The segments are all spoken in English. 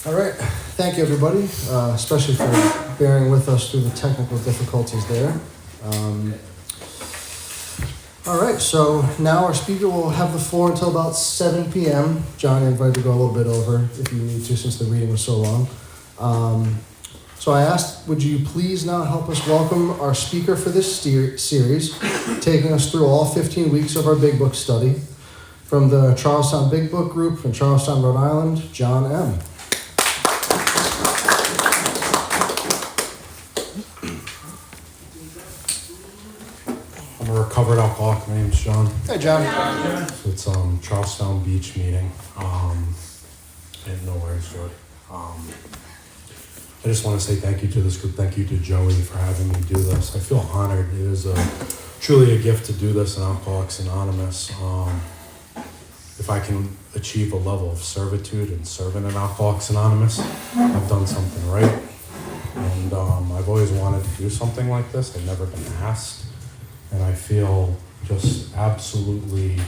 All right, thank you everybody, especially for bearing with us through the technical difficulties there. All right, so now our speaker will have the floor until about 7 p.m. John, I invited to go a little bit over if you need to, since the reading was so long. So I asked, would you please now help us welcome our speaker for this series, taking us through all 15 weeks of our Big Book study. From the Charlestown Big Book Group in Charlestown, Rhode Island, John M. I'm a recovered alcoholic. My name's John. Hey, John. So it's Charlestown Beach meeting. And no worries, Joey. I just want to say thank you to this group. Thank you to Joey for having me do this. I feel honored. It is truly a gift to do this in Alcoholics Anonymous. If I can achieve a level of servitude and serving in Alcoholics Anonymous, I've done something right. And I've always wanted to do something like this. I've never been asked. And I feel just absolutely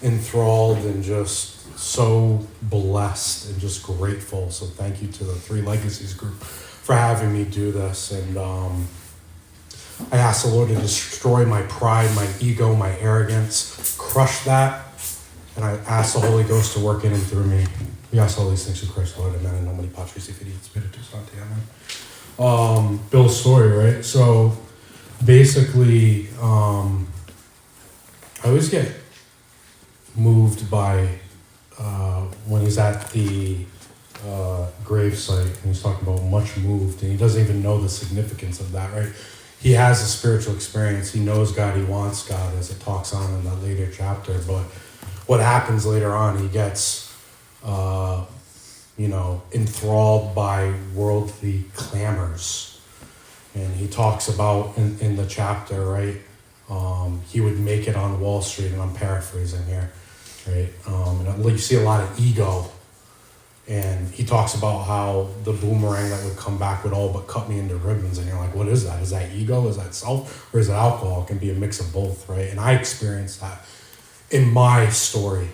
enthralled and just so blessed and just grateful. So thank you to the Three Legacies group for having me do this. And I ask the Lord to destroy my pride, my ego, my arrogance, crush that. And I ask the Holy Ghost to work in and through me. We ask all these things through Christ, Lord. Amen. In nomine Patris et Filii et Spiritus Sancti. Amen. Bill's story, right? So basically, I always get moved by when he's at the gravesite and he's talking about much moved, and he doesn't even know the significance of that, right? He has a spiritual experience. He knows God. He wants God, as it talks on in that later chapter. But what happens later on, he gets, enthralled by worldly clamors. And he talks about in the chapter, right, he would make it on Wall Street, and I'm paraphrasing here, right? And you see a lot of ego. And he talks about how the boomerang that would come back would all but cut me into ribbons. And you're like, what is that? Is that ego? Is that self? Or is it alcohol? It can be a mix of both, right? And I experienced that in my story,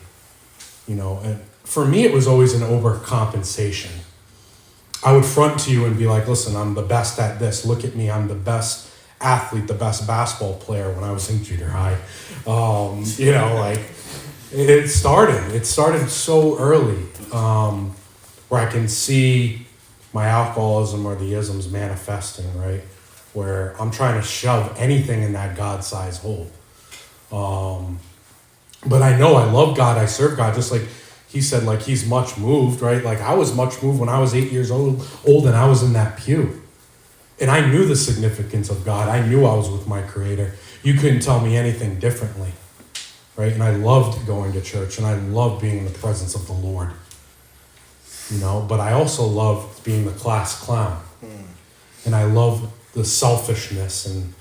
and for me, it was always an overcompensation. I would front to you and be like, listen, I'm the best at this. Look at me. I'm the best athlete, the best basketball player when I was in junior high. It started so early, where I can see my alcoholism or the isms manifesting, right? Where I'm trying to shove anything in that God-sized hole. But I know I love God, I serve God, just like he said, like he's much moved, right? Like I was much moved when I was 8 years old and I was in that pew. And I knew the significance of God. I knew I was with my Creator. You couldn't tell me anything differently, right? And I loved going to church, and I loved being in the presence of the Lord, but I also loved being the class clown. And I love the selfishness, and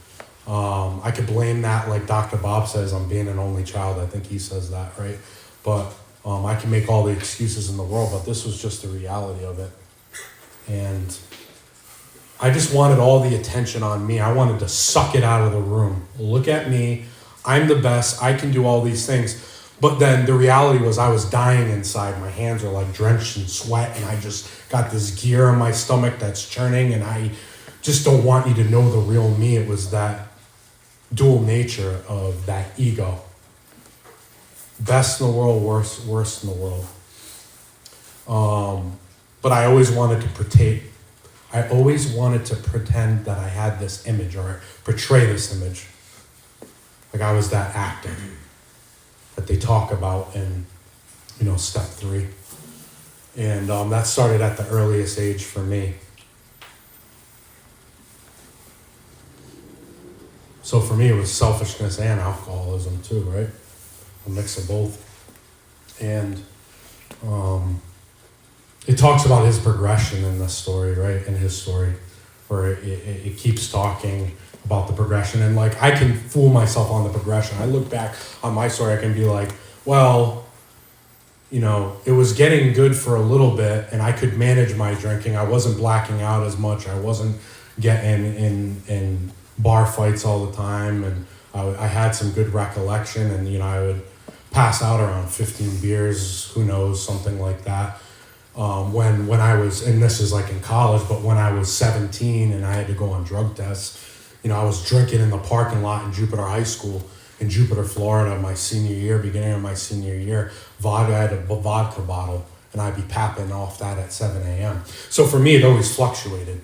I could blame that, like Dr. Bob says, on being an only child. I think he says that, right? But I can make all the excuses in the world, but this was just the reality of it. And I just wanted all the attention on me. I wanted to suck it out of the room. Look at me. I'm the best. I can do all these things. But then the reality was I was dying inside. My hands are like drenched in sweat, and I just got this gear in my stomach that's churning, and I just don't want you to know the real me. It was that dual nature of that ego. Best in the world, worst in the world. But I always wanted to pretend that I had this image, or portray this image. Like I was that actor that they talk about in, step 3. And that started at the earliest age for me. So for me, it was selfishness and alcoholism too, right? A mix of both. And it talks about his progression in this story, right? In his story, where it keeps talking about the progression. And like, I can fool myself on the progression. I look back on my story, I can be like, well, it was getting good for a little bit, and I could manage my drinking. I wasn't blacking out as much. I wasn't getting in bar fights all the time, and I had some good recollection, and I would pass out around 15 beers, who knows, something like that. when I was, and this is like in college, but when I was 17 and I had to go on drug tests, I was drinking in the parking lot in Jupiter High School in Jupiter, Florida, my senior year, beginning of my senior year. I had a vodka bottle, and I'd be papping off that at 7 a.m. So for me, it always fluctuated,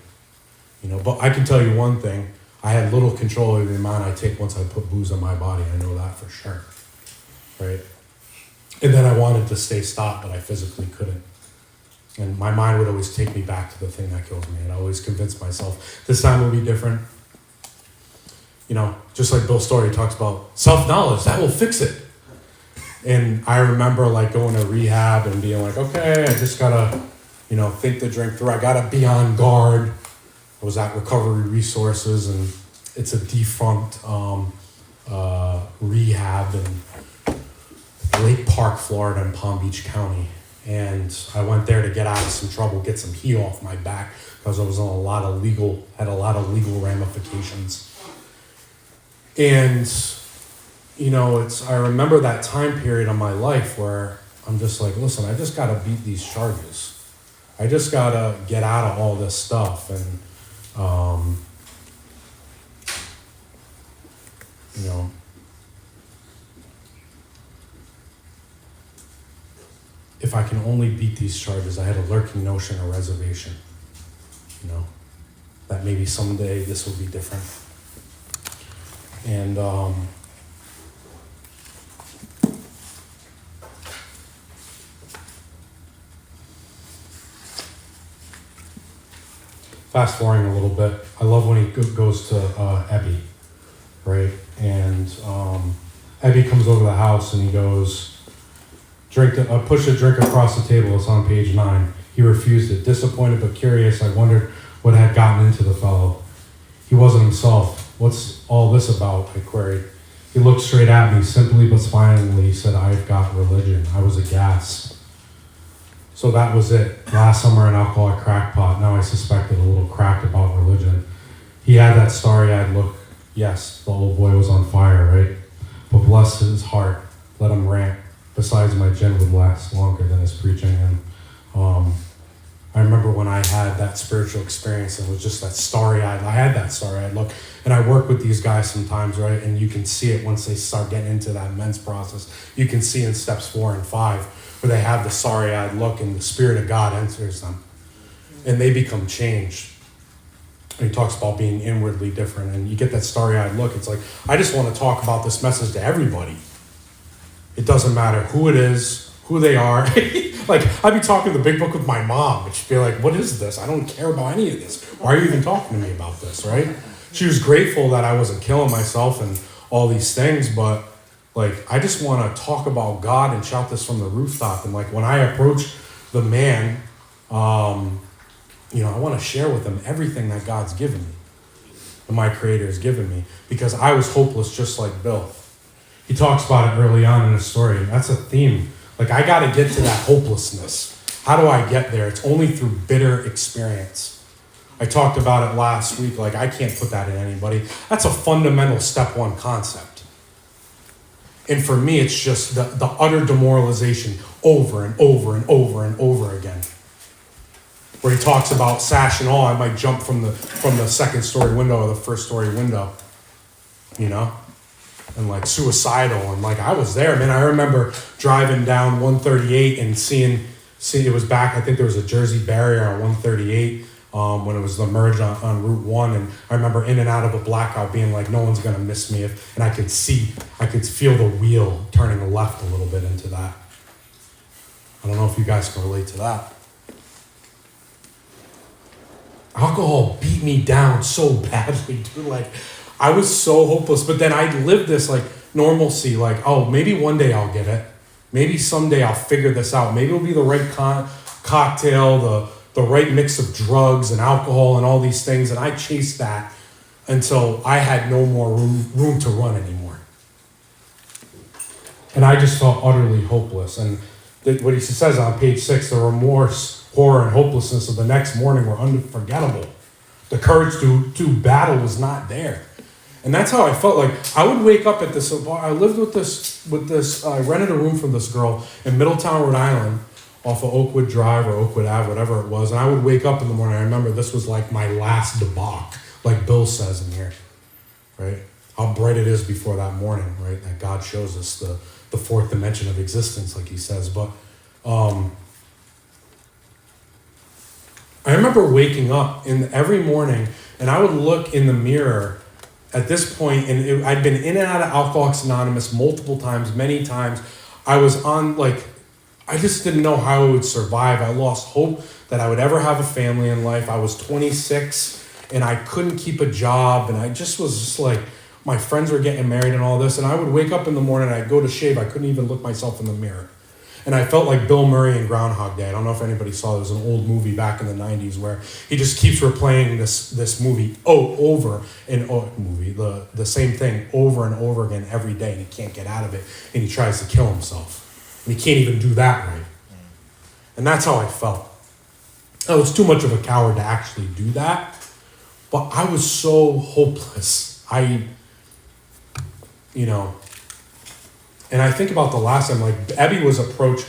But I can tell you one thing: I had little control over the amount I take once I put booze in my body. I know that for sure, right? And then I wanted to stay stopped, but I physically couldn't. And my mind would always take me back to the thing that kills me. And I always convinced myself this time will be different. Just like Bill's story talks about self-knowledge, that will fix it. And I remember like going to rehab and being like, okay, I just gotta, think the drink through. I gotta be on guard. I was at Recovery Resources, and it's a defunct rehab in Lake Park, Florida, in Palm Beach County. And I went there to get out of some trouble, get some heat off my back, because I was on had a lot of legal ramifications. And, I remember that time period of my life where I'm just like, listen, I just got to beat these charges. I just got to get out of all this stuff. And, if I can only beat these charges, I had a lurking notion, a reservation, that maybe someday this will be different. And fast forwarding a little bit, I love when he goes to Ebby, right? And Ebby comes over the house and he goes, push a drink across the table. It's on page 9. He refused it. Disappointed but curious, I wondered what had gotten into the fellow. He wasn't himself. What's all this about? I queried. He looked straight at me, simply but smilingly. He said, I've got religion. I was aghast. So that was it. Last summer, an alcoholic crackpot. Now I suspected a little cracked about religion. He had that starry-eyed look. Yes, the old boy was on fire, right? But bless his heart. Let him rant. Besides, my gin would last longer than his preaching. And I remember when I had that spiritual experience, it was just that I had that starry-eyed look. And I work with these guys sometimes, right? And you can see it once they start getting into that men's process. You can see in steps 4 and 5 where they have the starry-eyed look and the Spirit of God enters them. And they become changed. And he talks about being inwardly different. And you get that starry-eyed look. It's like, I just want to talk about this message to everybody. It doesn't matter who it is, who they are. Like, I'd be talking the big book with my mom, and she'd be like, what is this? I don't care about any of this. Why are you even talking to me about this, right? She was grateful that I wasn't killing myself and all these things, but, like, I just want to talk about God and shout this from the rooftop. And, like, when I approach the man, I want to share with him everything that God's given me and my Creator has given me, because I was hopeless just like Bill. He talks about it early on in his story, and that's a theme. Like, I got to get to that hopelessness. How do I get there? It's only through bitter experience. I talked about it last week. Like, I can't put that in anybody. That's a fundamental step 1 concept. And for me, it's just the utter demoralization over and over and over and over again. Where he talks about sash and all, I might jump from the second story window or the first story window, and like suicidal. And like, I was there, man. I remember driving down 138 and seeing it was back. I think there was a Jersey barrier on 138 when it was the merge on Route 1. And I remember in and out of a blackout being like, no one's going to miss me. And I could feel the wheel turning left a little bit into that. I don't know if you guys can relate to that. Alcohol beat me down so badly, dude. Like, I was so hopeless. But then I lived this like normalcy, like, oh, maybe one day I'll get it. Maybe someday I'll figure this out. Maybe it'll be the right cocktail, the right mix of drugs and alcohol and all these things. And I chased that until I had no more room to run anymore. And I just felt utterly hopeless. And what he says on page 6, the remorse, horror, and hopelessness of the next morning were unforgettable. The courage to battle was not there. And that's how I felt. Like, I would wake up at this, I lived with this, I rented a room from this girl in Middletown, Rhode Island, off of Oakwood Drive or Oakwood Ave, whatever it was. And I would wake up in the morning. I remember this was like my last debauch, like Bill says in here, right? How bright it is before that morning, right? That God shows us the fourth dimension of existence, like he says. But I remember waking up every morning, and I would look in the mirror at this point, and I'd been in and out of Alcoholics Anonymous multiple times, many times. I was on, like, I just didn't know how I would survive. I lost hope that I would ever have a family in life. I was 26, and I couldn't keep a job, and I just was just like, my friends were getting married and all this, and I would wake up in the morning, and I'd go to shave. I couldn't even look myself in the mirror. And I felt like Bill Murray in Groundhog Day. I don't know if anybody saw it. It was an old movie back in the 90s where he just keeps replaying this movie over and the same thing over and over again every day, and he can't get out of it, and he tries to kill himself. And he can't even do that right. And that's how I felt. I was too much of a coward to actually do that, but I was so hopeless. And I think about the last time, like, Ebby was approached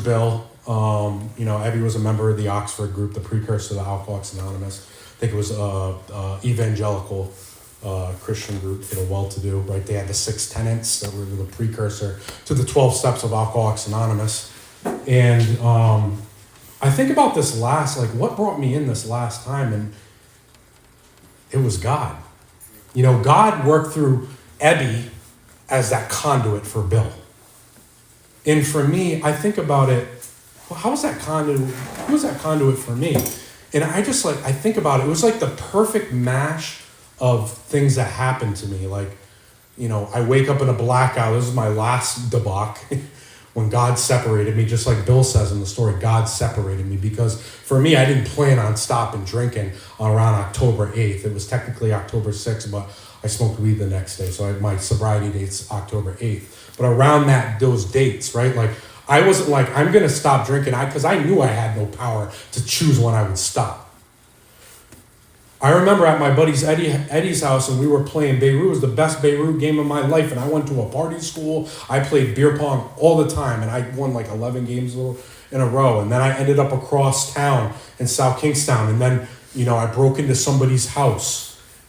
Bill. Ebby was a member of the Oxford group, the precursor to the Alcoholics Anonymous. I think it was evangelical Christian group for the well-to-do, right? They had the 6 tenets that were the precursor to the 12 steps of Alcoholics Anonymous. And I think about this what brought me in this last time, and it was God. God worked through Ebby as that conduit for Bill. And for me, I think about it, well, who was that conduit for me? And I think about it, it was like the perfect mash of things that happened to me. Like, I wake up in a blackout. This is my last debauch when God separated me, just like Bill says in the story, God separated me, because for me, I didn't plan on stopping drinking around October 8th. It was technically October 6th, but I smoked weed the next day, so my sobriety date's October 8th. But around those dates, right? Like, I wasn't like, I'm going to stop drinking, because I knew I had no power to choose when I would stop. I remember at my buddy's Eddie's house, and we were playing Beirut. It was the best Beirut game of my life, and I went to a party school. I played beer pong all the time, and I won like 11 games in a row. And then I ended up across town in South Kingstown, and then, I broke into somebody's house.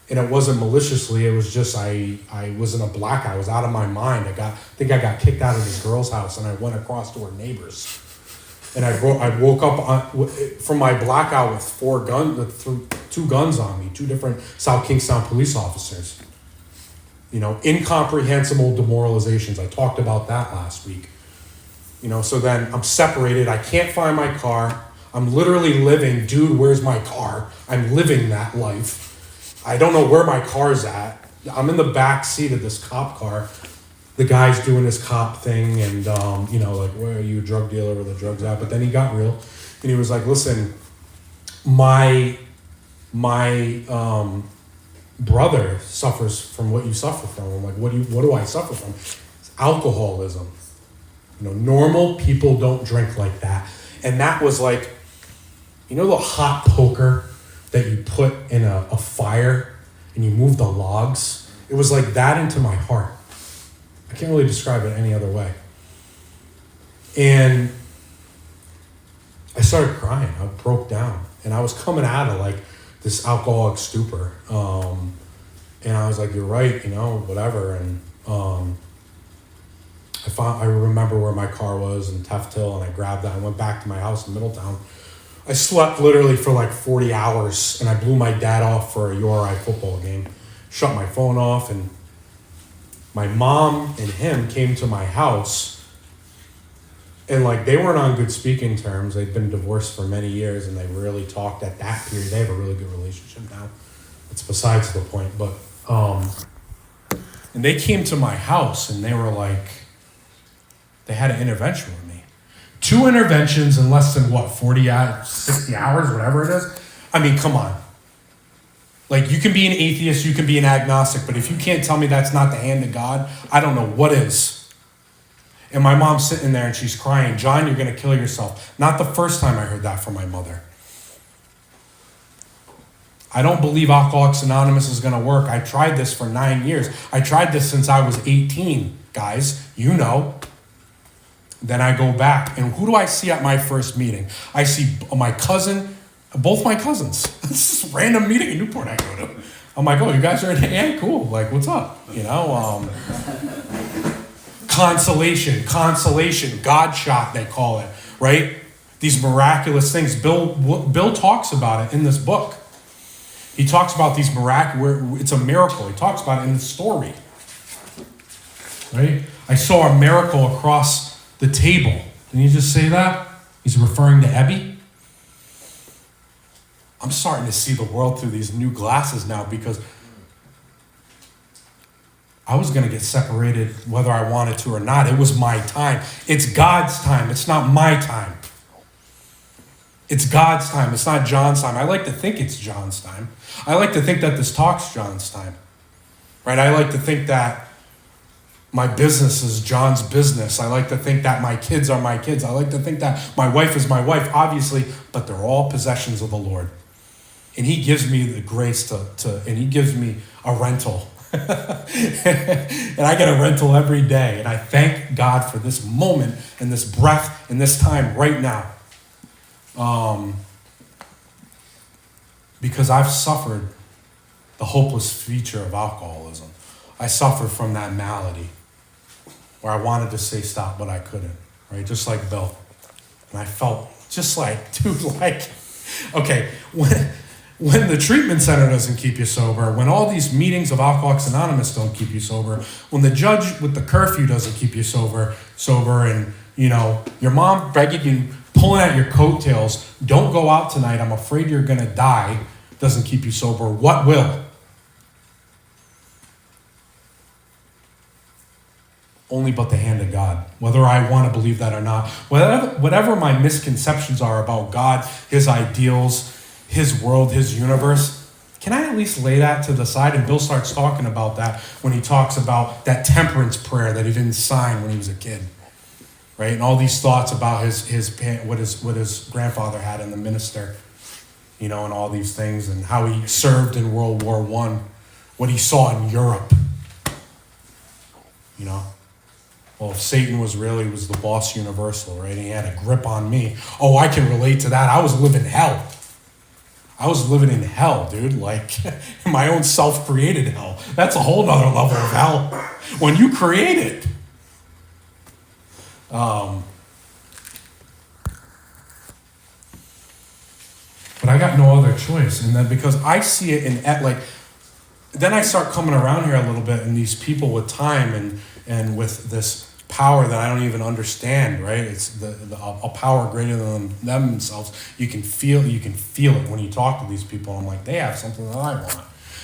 And it wasn't maliciously, it was just I was in a blackout. I was out of my mind. I think I got kicked out of this girl's house, and I went across to her neighbor's. And I woke up from my blackout with 2 guns on me, 2 different South Kingstown police officers. Incomprehensible demoralizations. I talked about that last week. So then I'm separated. I can't find my car. I'm literally living, dude, where's my car? I'm living that life. I don't know where my car's at. I'm in the back seat of this cop car. The guy's doing his cop thing, and like, where are you, a drug dealer, where the drugs at? But then he got real, and he was like, listen, my brother suffers from what you suffer from. I'm like, what do I suffer from? It's alcoholism. Normal people don't drink like that. And that was like, the hot poker that you put in a fire and you move the logs? It was like that into my heart. I can't really describe it any other way. And I started crying. I broke down. And I was coming out of like this alcoholic stupor. And I was like, you're right, whatever. And I remember where my car was in Teft Hill, and I grabbed that. I went back to my house in Middletown. I slept literally for like 40 hours, and I blew my dad off for a URI football game. Shut my phone off, and my mom and him came to my house, and like, they weren't on good speaking terms. They'd been divorced for many years, and they really talked at that period. They have a really good relationship now. It's besides the point, but and they came to my house, and they were like, they had an intervention with me. 2 interventions in less than 40 hours, 60 hours, whatever it is. I mean, come on. Like, you can be an atheist, you can be an agnostic, but if you can't tell me that's not the hand of God, I don't know what is. And my mom's sitting there and she's crying, John, you're going to kill yourself. Not the first time I heard that from my mother. I don't believe Alcoholics Anonymous is going to work. I tried this for 9 years. I tried this since I was 18, guys. Then I go back, and who do I see at my first meeting? I see my cousin, both my cousins. This is a random meeting in Newport I go to. I'm like, oh, you guys are in, yeah, cool. Like, what's up? You know, consolation, God shot, they call it, right? These miraculous things. Bill talks about it in this book. He talks about these it's a miracle. He talks about it in the story, right? I saw a miracle across the table. Didn't you just say that? He's referring to Ebby. I'm starting to see the world through these new glasses now, because I was going to get separated whether I wanted to or not. It was my time. It's God's time. It's not my time. It's God's time. It's not John's time. I like to think it's John's time. I like to think that this talk's John's time, right? I like to think that my business is John's business. I like to think that my kids are my kids. I like to think that my wife is my wife, obviously, but they're all possessions of the Lord. And he gives me the grace and he gives me a rental. And I get a rental every day. And I thank God for this moment and this breath and this time right now. Because I've suffered the hopeless feature of alcoholism. I suffered from that malady where I wanted to say stop, but I couldn't, right? Just like Bill. And I felt just like, dude, like, okay, when the treatment center doesn't keep you sober, when all these meetings of Alcoholics Anonymous don't keep you sober, when the judge with the curfew doesn't keep you sober, and, you know, your mom begging you, pulling at your coattails, don't go out tonight, I'm afraid you're going to die, doesn't keep you sober, what will? Only but the hand of God, whether I want to believe that or not. Whatever my misconceptions are about God, his ideals, his world, his universe, can I at least lay that to the side? And Bill starts talking about that when he talks about that temperance prayer that he didn't sign when he was a kid, right? And all these thoughts about what his grandfather had in the minister, you know, and all these things, and how he served in World War I, what he saw in Europe, you know. Well, if Satan was the boss universal, right? And he had a grip on me. Oh, I can relate to that. I was living hell. I was living in hell, dude. Like, my own self-created hell. That's a whole nother level of hell. When you create it. But I got no other choice. And then because I see it then I start coming around here a little bit, and these people with time and with this power that I don't even understand, right? It's a power greater than themselves. You can feel it when you talk to these people. I'm like, they have something that I want.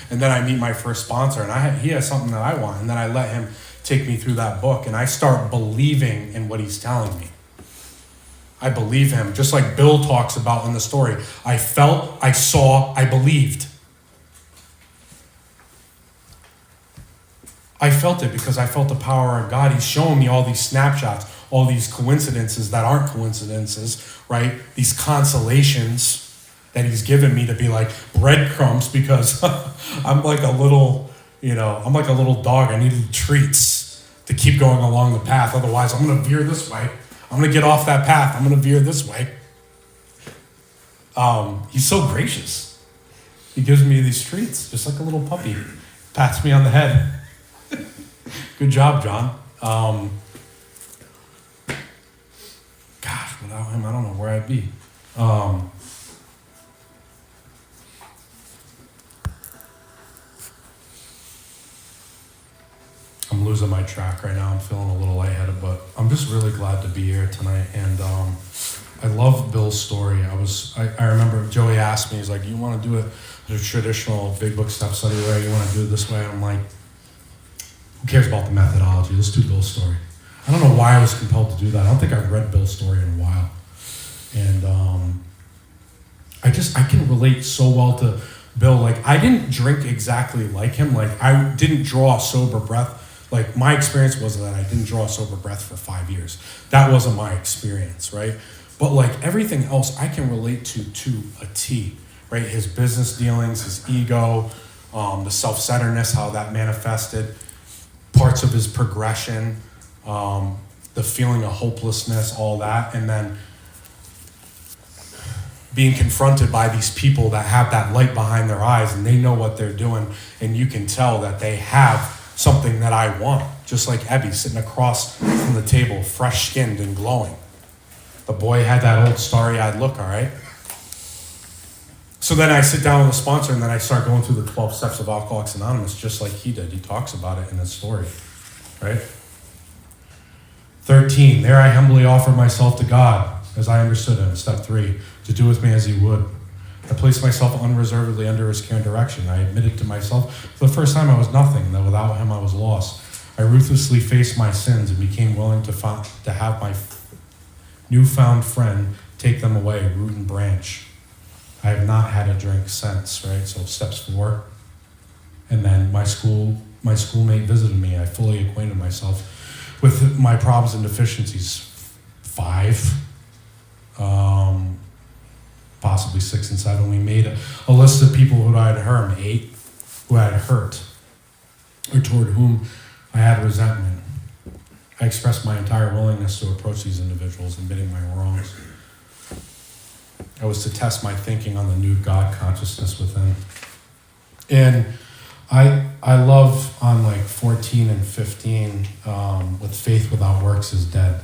And then I meet my first sponsor, and he has something that I want. And then I let him take me through that book, and I start believing in what he's telling me. I believe him, just like Bill talks about in the story. I felt, I saw, I believed. I felt it because I felt the power of God. He's showing me all these snapshots, all these coincidences that aren't coincidences, right? These consolations that he's given me to be like breadcrumbs, because I'm like a little dog. I needed treats to keep going along the path. Otherwise, I'm going to veer this way. I'm going to get off that path. I'm going to veer this way. He's so gracious. He gives me these treats, just like a little puppy. Pats me on the head. Good job, John. Gosh, without him, I don't know where I'd be. I'm losing my track right now. I'm feeling a little lightheaded, but I'm just really glad to be here tonight. And I love Bill's story. I remember Joey asked me, he's like, you want to do the traditional big book step study way? You want to do it this way? I'm like, who cares about the methodology? Let's do Bill's story. I don't know why I was compelled to do that. I don't think I've read Bill's story in a while. And I can relate so well to Bill. Like, I didn't drink exactly like him. Like, I didn't draw a sober breath. Like, my experience was that I didn't draw a sober breath for 5 years. That wasn't my experience, right? But like everything else, I can relate to a T, right? His business dealings, his ego, the self-centeredness, how that manifested, parts of his progression, the feeling of hopelessness, all that, and then being confronted by these people that have that light behind their eyes and they know what they're doing, and you can tell that they have something that I want. Just like Ebby sitting across from the table, fresh-skinned and glowing. The boy had that old starry-eyed look, all right? So then I sit down with the sponsor and then I start going through the 12 steps of Alcoholics Anonymous just like he did. He talks about it in his story, right? 13, there I humbly offer myself to God, as I understood him. Step 3, to do with me as he would. I placed myself unreservedly under his care and direction. I admitted to myself for the first time I was nothing, that without him I was lost. I ruthlessly faced my sins and became willing to have my newfound friend take them away, root and branch. I have not had a drink since, right? So steps 4. And then my schoolmate visited me. I fully acquainted myself with my problems and deficiencies. 5. Possibly 6 and 7. We made a list of people who I had hurt. 8, who I had hurt, or toward whom I had resentment. I expressed my entire willingness to approach these individuals, admitting my wrongs. I was to test my thinking on the new God consciousness within. And I love on like 14 and 15, with faith without works is dead.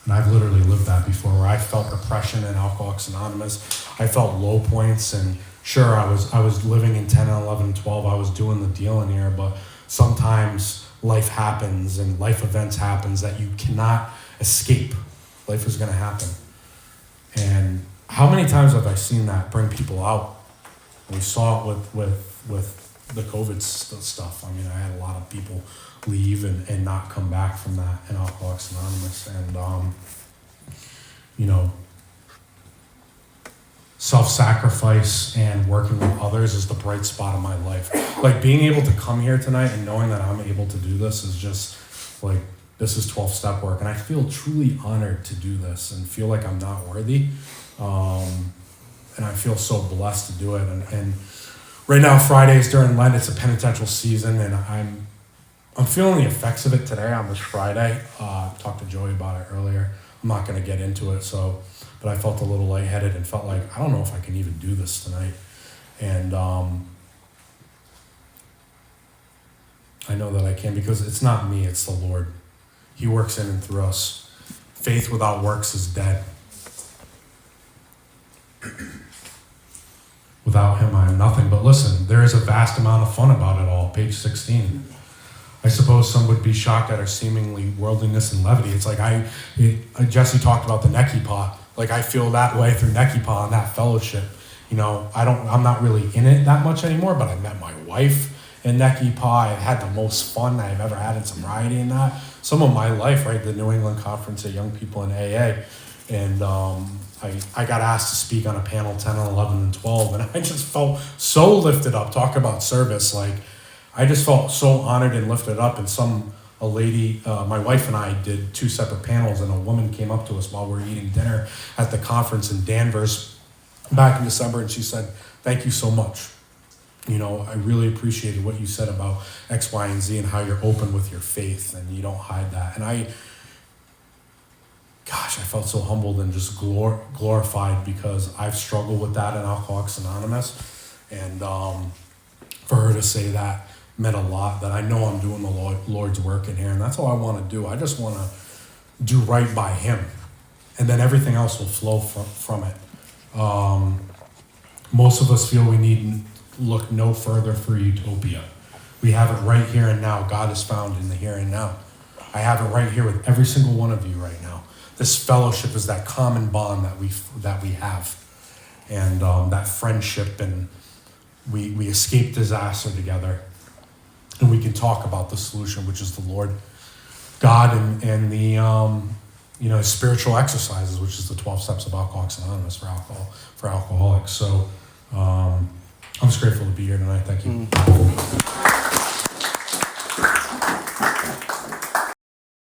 And I've literally lived that before, where I felt depression in Alcoholics Anonymous. I felt low points, and sure, I was living in 10 and 11 and 12. I was doing the deal in here, but sometimes life happens and life events happens that you cannot escape. Life is going to happen. And how many times have I seen that bring people out? We saw it with the COVID stuff. I mean, I had a lot of people leave and not come back from that in Alcoholics Anonymous. And, self-sacrifice and working with others is the bright spot of my life. Like being able to come here tonight and knowing that I'm able to do this is just like, this is 12-step work. And I feel truly honored to do this and feel like I'm not worthy. And I feel so blessed to do it. And right now, Fridays during Lent, it's a penitential season, and I'm feeling the effects of it today on this Friday. Talked to Joey about it earlier. I'm not going to get into it, but I felt a little lightheaded and felt like, I don't know if I can even do this tonight. And I know that I can, because it's not me, it's the Lord. He works in and through us. Faith without works is dead. Without him, I am nothing. But listen, there is a vast amount of fun about it all. Page 16. I suppose some would be shocked at our seemingly worldliness and levity. It's like Jesse talked about the Nekipa. Like I feel that way through Nekipa and that fellowship. I'm not really in it that much anymore, but I met my wife in Nekipa. I had the most fun I've ever had in sobriety in that. Some of my life, right, the New England Conference of Young People in AA. And I got asked to speak on a panel 10 and 11 and 12, and I just felt so lifted up. Talk about service. Like, I just felt so honored and lifted up. And a lady, my wife and I did 2 separate panels, and a woman came up to us while we were eating dinner at the conference in Danvers back in December, and she said, "Thank you so much. I really appreciated what you said about X, Y, and Z and how you're open with your faith and you don't hide that." And I felt so humbled and just glorified, because I've struggled with that in Alcoholics Anonymous. And for her to say that meant a lot, that I know I'm doing the Lord's work in here. And that's all I want to do. I just want to do right by him. And then everything else will flow from it. Most of us feel we need look no further for utopia. We have it right here and now. God is found in the here and now. I have it right here with every single one of you right now. This fellowship is that common bond that we have, and that friendship, and we escape disaster together, and we can talk about the solution, which is the Lord God, and the spiritual exercises, which is the 12 steps of Alcoholics Anonymous for alcoholics. So I'm just grateful to be here tonight. Thank you.